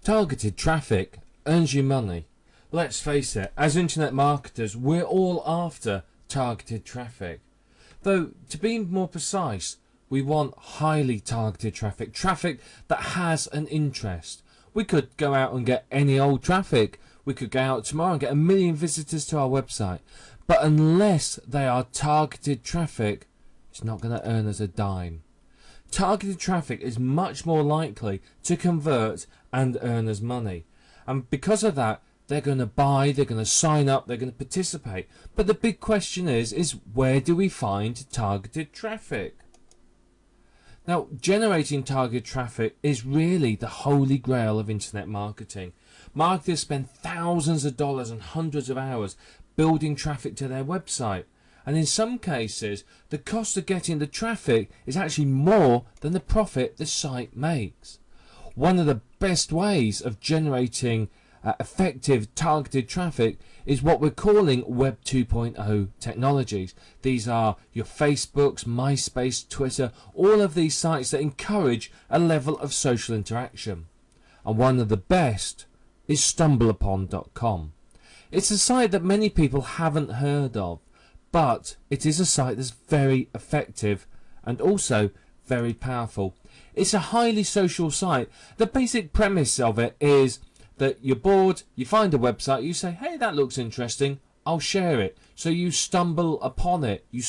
Targeted traffic earns you money. Let's face it, as internet marketers, we're all after targeted traffic. Though, to be more precise, we want highly targeted traffic, traffic that has an interest. We could go out and get any old traffic. We could go out tomorrow and get 1 million visitors to our website. But unless they are targeted traffic, it's not going to earn us a dime. Targeted traffic is much more likely to convert and earn us money. And because of that, they're going to buy, they're going to sign up, they're going to participate. But the big question is where do we find targeted traffic? Now, generating targeted traffic is really the holy grail of internet marketing. Marketers spend thousands of dollars and hundreds of hours building traffic to their website. And in some cases, the cost of getting the traffic is actually more than the profit the site makes. One of the best ways of generating effective targeted traffic is what we're calling Web 2.0 technologies. These are your Facebooks, MySpace, Twitter, all of these sites that encourage a level of social interaction. And one of the best is Stumbleupon.com. It's a site that many people haven't heard of, but it is a site that's very effective and also very powerful. It's a highly social site. The basic premise of it is that you're bored, you find a website, you say, hey, that looks interesting, I'll share it. So you stumble upon it, you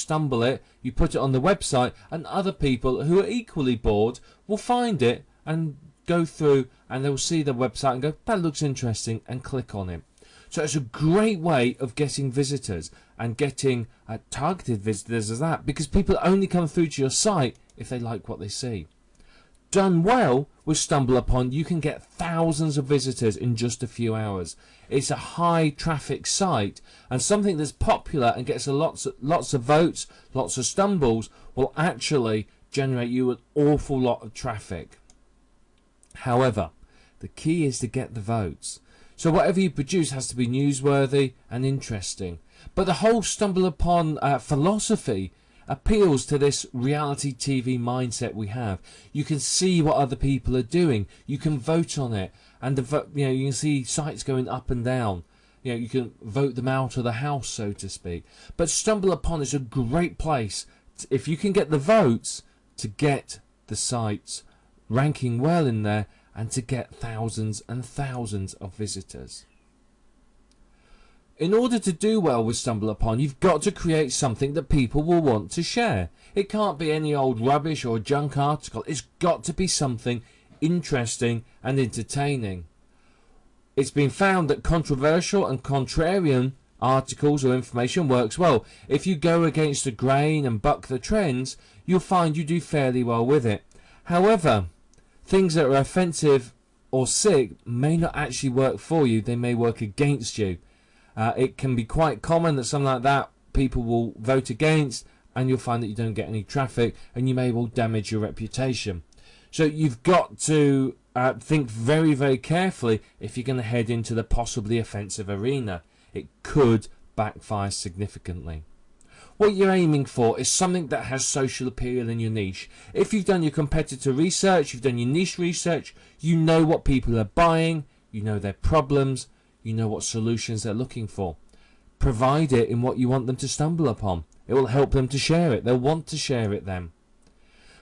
put it on the website, and other people who are equally bored will find it and go through and they'll see the website and go, that looks interesting, and click on it. So it's a great way of getting visitors and getting targeted visitors as that, because people only come through to your site if they like what they see. Done well with Stumbleupon, you can get thousands of visitors in just a few hours. It's a high traffic site, and something that's popular and gets lots of votes, lots of stumbles, will actually generate you an awful lot of traffic. However, the key is to get the votes. So whatever you produce has to be newsworthy and interesting. But the whole Stumbleupon philosophy appeals to this reality TV mindset we have. You can see what other people are doing. You can vote on it, and you can see sites going up and down. You can vote them out of the house, so to speak. But Stumbleupon is a great place if you can get the votes to get the sites ranking well in there and to get thousands and thousands of visitors. In order to do well with Stumbleupon, you've got to create something that people will want to share. It can't be any old rubbish or junk article. It's got to be something interesting and entertaining. It's been found that controversial and contrarian articles or information works well. If you go against the grain and buck the trends, you'll find you do fairly well with it. However, things that are offensive or sick may not actually work for you. They may work against you. It can be quite common that something like that people will vote against, and you'll find that you don't get any traffic, and you may well damage your reputation. So you've got to think very, very carefully if you're going to head into the possibly offensive arena. It could backfire significantly. What you're aiming for is something that has social appeal in your niche. If you've done your competitor research, you've done your niche research, you know what people are buying, you know their problems, you know what solutions they're looking for. Provide it in what you want them to stumble upon. It will help them to share it. They'll want to share it then.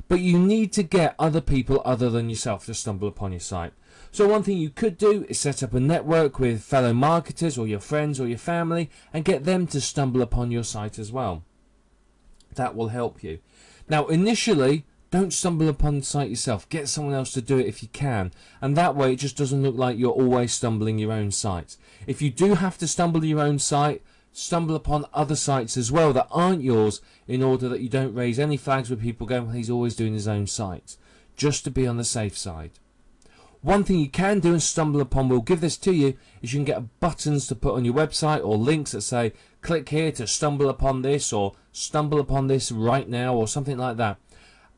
But you need to get other people other than yourself to stumble upon your site. So one thing you could do is set up a network with fellow marketers or your friends or your family and get them to stumble upon your site as well. That will help you. Now initially, don't stumble upon the site yourself. Get someone else to do it if you can. And that way it just doesn't look like you're always stumbling your own site. If you do have to stumble your own site, stumble upon other sites as well that aren't yours, in order that you don't raise any flags with people going, well, he's always doing his own site. Just to be on the safe side. One thing you can do, and Stumbleupon will give this to you, is you can get buttons to put on your website or links that say, click here to stumble upon this, or stumble upon this right now, or something like that.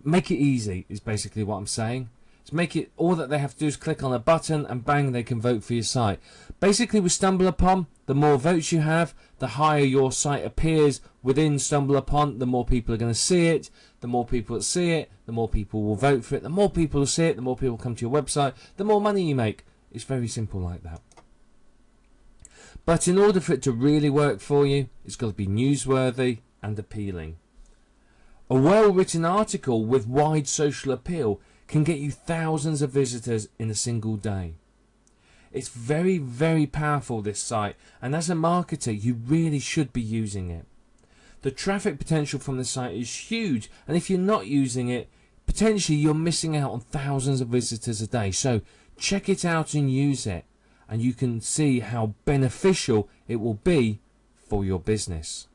Make it easy is basically what I'm saying. To make it, all that they have to do is click on a button and bang, they can vote for your site. Basically with Stumbleupon, the more votes you have, the higher your site appears within Stumbleupon, the more people are going to see it. The more people that see it, the more people will vote for it. The more people who see it, the more people come to your website, the more money you make. It's very simple like that. But in order for it to really work for you, it's got to be newsworthy and appealing. A well-written article with wide social appeal can get you thousands of visitors in a single day. It's very, very powerful, this site, and as a marketer you really should be using it. The traffic potential from the site is huge, and if you're not using it, potentially you're missing out on thousands of visitors a day. So check it out and use it, and you can see how beneficial it will be for your business.